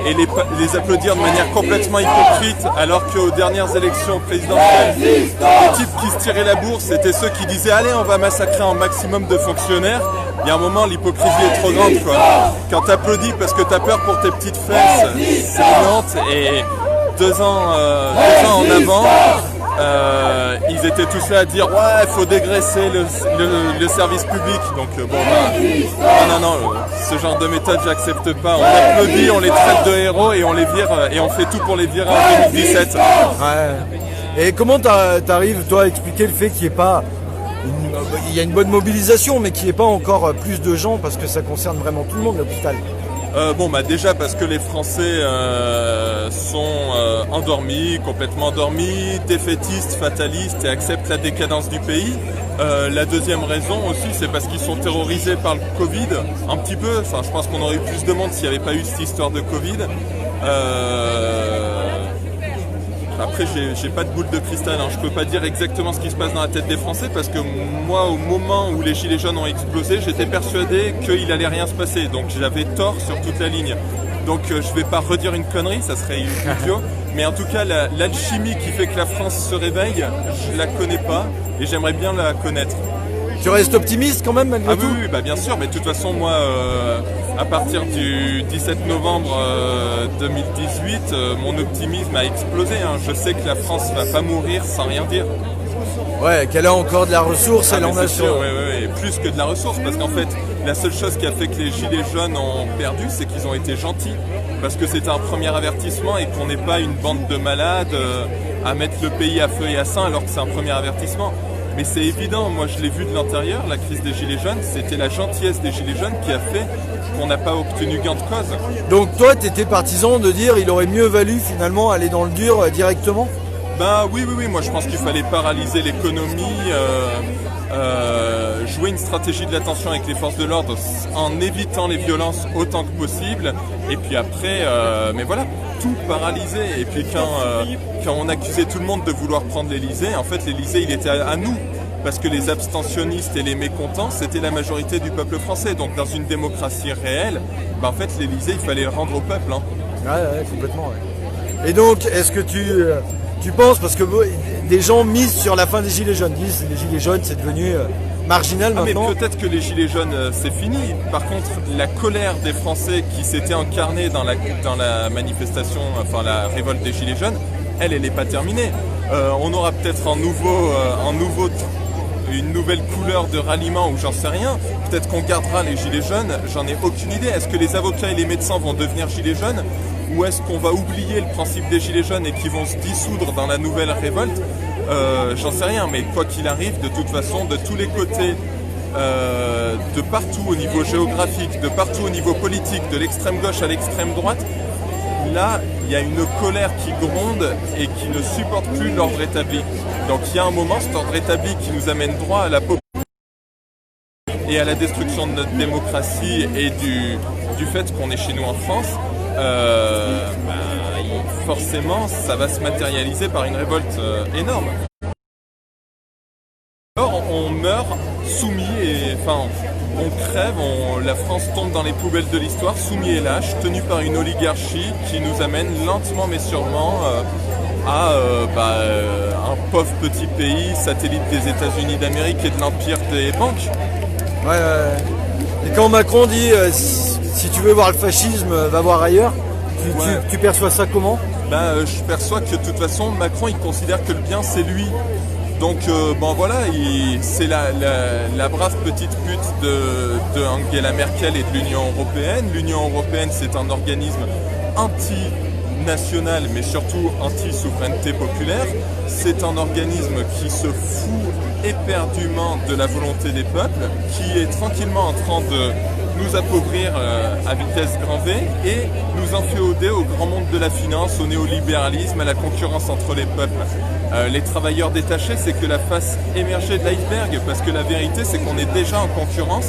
et les applaudir de manière complètement hypocrite, alors qu'aux dernières élections présidentielles, les types qui se tiraient la bourse, c'était ceux qui disaient allez, on va massacrer un maximum de fonctionnaires. Il y a un moment, l'hypocrisie est trop grande, quoi. Quand t'applaudis parce que t'as peur pour tes petites fesses, c'est honte. Et 2 ans en avant, ils étaient tous là à dire ouais, il faut dégraisser le service public. Donc non, ce genre de méthode, j'accepte pas. On applaudit, on les traite de héros et on les vire et on fait tout pour les virer en 2017. Ouais. Et comment t'arrives, toi, à expliquer le fait qu'il n'y ait pas... Il y a une bonne mobilisation, mais qu'il n'y ait pas encore plus de gens, parce que ça concerne vraiment tout le monde, l'hôpital. Déjà parce que les Français sont endormis, complètement endormis, défaitistes, fatalistes et acceptent la décadence du pays. La deuxième raison aussi, c'est parce qu'ils sont terrorisés par le Covid, un petit peu. Enfin, je pense qu'on aurait eu plus de monde s'il n'y avait pas eu cette histoire de Covid. Après, j'ai pas de boule de cristal, je peux pas dire exactement ce qui se passe dans la tête des Français parce que moi, au moment où les gilets jaunes ont explosé, j'étais persuadé qu'il allait rien se passer. Donc j'avais tort sur toute la ligne. Donc je vais pas redire une connerie, ça serait idiot. Mais en tout cas, l'alchimie qui fait que la France se réveille, je la connais pas et j'aimerais bien la connaître. Tu restes optimiste quand même malgré tout? Oui, bah bien sûr, mais de toute façon moi à partir du 17 novembre 2018 mon optimisme a explosé, hein. Je sais que la France va pas mourir sans rien dire. Ouais, qu'elle a encore de la ressource, elle en a sûr. Ouais, plus que de la ressource, parce qu'en fait la seule chose qui a fait que les gilets jaunes ont perdu, c'est qu'ils ont été gentils, parce que c'était un premier avertissement et qu'on n'est pas une bande de malades à mettre le pays à feu et à sang alors que c'est un premier avertissement. Mais c'est évident, moi je l'ai vu de l'intérieur, la crise des gilets jaunes, c'était la gentillesse des gilets jaunes qui a fait qu'on n'a pas obtenu gain de cause. Donc toi, tu étais partisan de dire il aurait mieux valu finalement aller dans le dur directement? Bah oui, moi je pense qu'il fallait paralyser l'économie, jouer une stratégie de l'attention avec les forces de l'ordre en évitant les violences autant que possible, et puis après, mais voilà, tout paralyser. Et puis quand on accusait tout le monde de vouloir prendre l'Elysée, en fait l'Elysée il était à nous, parce que les abstentionnistes et les mécontents c'était la majorité du peuple français. Donc dans une démocratie réelle, bah en fait l'Elysée il fallait le rendre au peuple, hein. Ouais, complètement, ouais. Et donc est-ce que tu penses, parce que des gens misent sur la fin des gilets jaunes, disent les gilets jaunes c'est devenu marginal maintenant. Mais peut-être que les gilets jaunes c'est fini. Par contre la colère des Français qui s'était incarnée dans la manifestation, enfin la révolte des gilets jaunes, elle n'est pas terminée. On aura peut-être une nouvelle couleur de ralliement ou j'en sais rien. Peut-être qu'on gardera les gilets jaunes, j'en ai aucune idée. Est-ce que les avocats et les médecins vont devenir gilets jaunes? Ou est-ce qu'on va oublier le principe des gilets jaunes et qu'ils vont se dissoudre dans la nouvelle révolte? J'en sais rien, mais quoi qu'il arrive, de toute façon, de tous les côtés, de partout au niveau géographique, de partout au niveau politique, de l'extrême gauche à l'extrême droite, là, il y a une colère qui gronde et qui ne supporte plus l'ordre établi. Donc il y a un moment, cet ordre établi qui nous amène droit à la pauvreté et à la destruction de notre démocratie et du fait qu'on est chez nous en France, forcément ça va se matérialiser par une révolte énorme. Alors on meurt soumis et enfin on crève, la France tombe dans les poubelles de l'histoire, soumis et lâche, tenu par une oligarchie qui nous amène lentement mais sûrement à un pauvre petit pays, satellite des États-Unis d'Amérique et de l'empire des banques. Ouais. Et quand Macron dit si tu veux voir le fascisme, va voir ailleurs, tu perçois ça comment? Je perçois que de toute façon Macron il considère que le bien c'est lui. Donc c'est la brave petite pute de Angela Merkel et de l'Union Européenne. L'Union Européenne c'est un organisme anti-national mais surtout anti-souveraineté populaire. C'est un organisme qui se fout éperdument de la volonté des peuples, qui est tranquillement en train de nous appauvrir à vitesse grand V et nous inféoder au grand monde de la finance, au néolibéralisme, à la concurrence entre les peuples. Les travailleurs détachés, c'est que la face émergée de l'iceberg, parce que la vérité, c'est qu'on est déjà en concurrence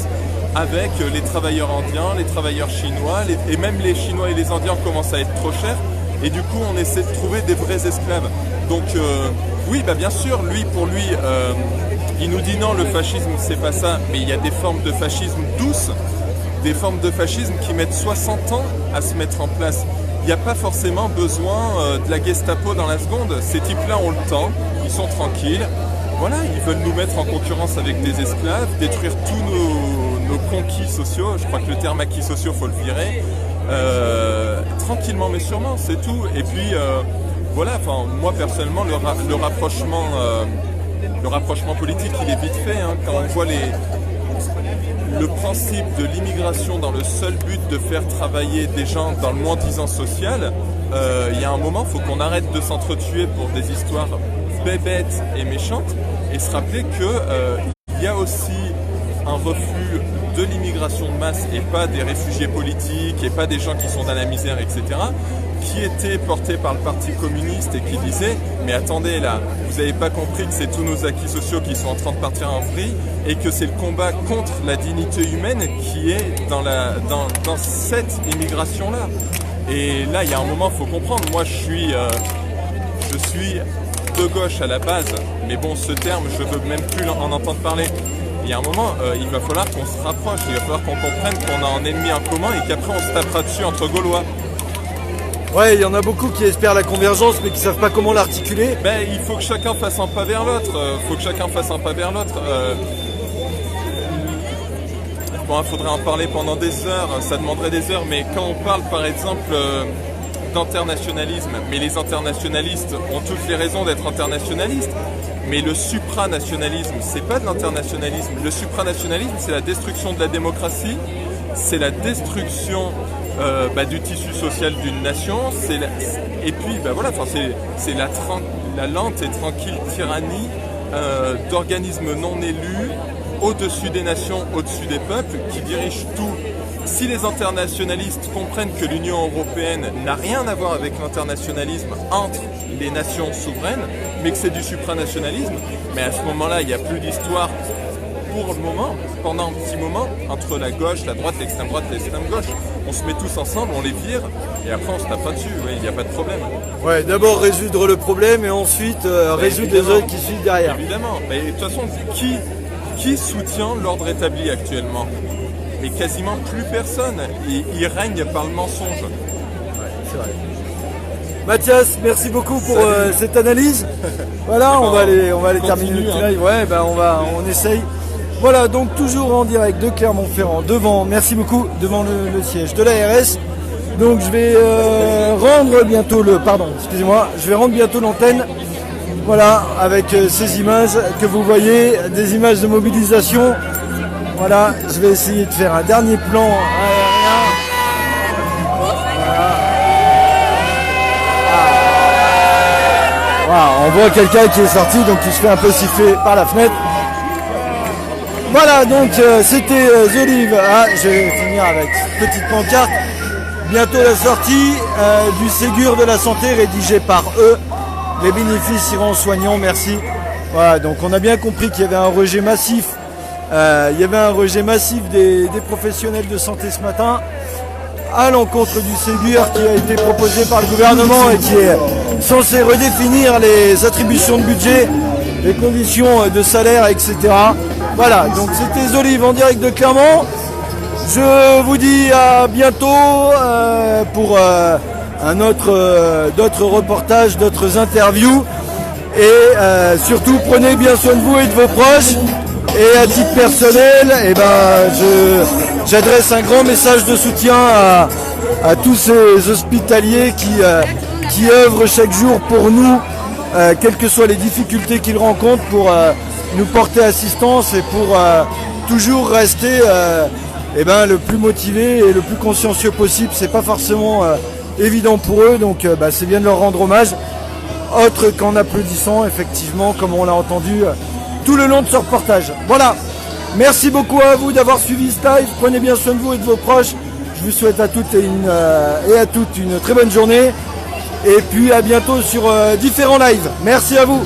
avec les travailleurs indiens, les travailleurs chinois, et même les Chinois et les Indiens commencent à être trop chers, et du coup, on essaie de trouver des vrais esclaves. Donc, oui, bien sûr, pour lui, il nous dit non, le fascisme, c'est pas ça, mais il y a des formes de fascisme douces, des formes de fascisme qui mettent 60 ans à se mettre en place. Il n'y a pas forcément besoin de la Gestapo dans la seconde. Ces types-là ont le temps, ils sont tranquilles. Voilà, ils veulent nous mettre en concurrence avec des esclaves, détruire tous nos conquis sociaux. Je crois que le terme acquis sociaux, il faut le virer. Tranquillement mais sûrement, c'est tout. Et puis, moi personnellement, le rapprochement politique, il est vite fait. Hein, quand on voit le principe de l'immigration dans le seul but de faire travailler des gens dans le moins-disant social, il y a un moment, il faut qu'on arrête de s'entretuer pour des histoires bébêtes et méchantes et se rappeler qu'il y a aussi un refus de l'immigration de masse et pas des réfugiés politiques et pas des gens qui sont dans la misère, etc., qui était porté par le Parti communiste et qui disait « Mais attendez là, vous n'avez pas compris que c'est tous nos acquis sociaux qui sont en train de partir en vrille et que c'est le combat contre la dignité humaine qui est dans cette immigration-là. » Et là, il y a un moment, il faut comprendre. Moi, je suis de gauche à la base, mais bon, ce terme, je veux même plus en entendre parler. Il y a un moment, il va falloir qu'on se rapproche, il va falloir qu'on comprenne qu'on a un ennemi en commun et qu'après on se tapera dessus entre Gaulois. Ouais, il y en a beaucoup qui espèrent la convergence mais qui savent pas comment l'articuler. Il faut que chacun fasse un pas vers l'autre. Bon, il faudrait en parler pendant des heures, ça demanderait des heures, mais quand on parle par exemple d'internationalisme, mais les internationalistes ont toutes les raisons d'être internationalistes, mais le supranationalisme, c'est pas de l'internationalisme. Le supranationalisme, c'est la destruction de la démocratie, c'est la destruction du tissu social d'une nation, et puis voilà, c'est la lente et tranquille tyrannie d'organismes non élus au-dessus des nations, au-dessus des peuples, qui dirigent tout. Si les internationalistes comprennent que l'Union européenne n'a rien à voir avec l'internationalisme entre les nations souveraines, mais que c'est du supranationalisme, mais à ce moment-là, il n'y a plus d'histoire pour le moment, pendant un petit moment, entre la gauche, la droite, l'extrême droite et l'extrême gauche. On se met tous ensemble, on les vire, et après on se tape pas dessus, il n'y a pas de problème. Ouais, d'abord résoudre le problème, et ensuite résoudre les autres qui suivent derrière. Évidemment, mais de toute façon, qui soutient l'ordre établi actuellement? Mais quasiment plus personne. Il règne par le mensonge. Ouais, c'est vrai. Mathias, merci beaucoup pour cette analyse. Voilà, on va aller terminer le live. Ouais, on essaye. Voilà, donc toujours en direct de Clermont-Ferrand, merci beaucoup, devant le siège de l'ARS. Donc je vais rendre bientôt l'antenne. Voilà, avec ces images que vous voyez, des images de mobilisation. Voilà, je vais essayer de faire un dernier plan aérien. Voilà, on voit quelqu'un qui est sorti, donc il se fait un peu siffler par la fenêtre. Voilà, donc c'était The Live. Je vais finir avec cette petite pancarte. Bientôt la sortie du Ségur de la santé rédigé par eux. Les bénéfices iront aux soignants, merci. Voilà, donc on a bien compris qu'il y avait un rejet massif. Des professionnels de santé ce matin à l'encontre du Ségur qui a été proposé par le gouvernement et qui est censé redéfinir les attributions de budget, les conditions de salaire, etc. Voilà, donc c'était The Live en direct de Clermont. Je vous dis à bientôt pour d'autres reportages, d'autres interviews. Et surtout, prenez bien soin de vous et de vos proches. Et à titre personnel, j'adresse un grand message de soutien à tous ces hospitaliers qui œuvrent chaque jour pour nous, quelles que soient les difficultés qu'ils rencontrent, pour nous porter assistance et pour toujours rester le plus motivé et le plus consciencieux possible. C'est pas forcément évident pour eux, donc c'est bien de leur rendre hommage, autre qu'en applaudissant, effectivement, comme on l'a entendu tout le long de ce reportage. Voilà, merci beaucoup à vous d'avoir suivi ce live, prenez bien soin de vous et de vos proches. Je vous souhaite à toutes et à toutes une très bonne journée, et puis à bientôt sur différents lives. Merci à vous.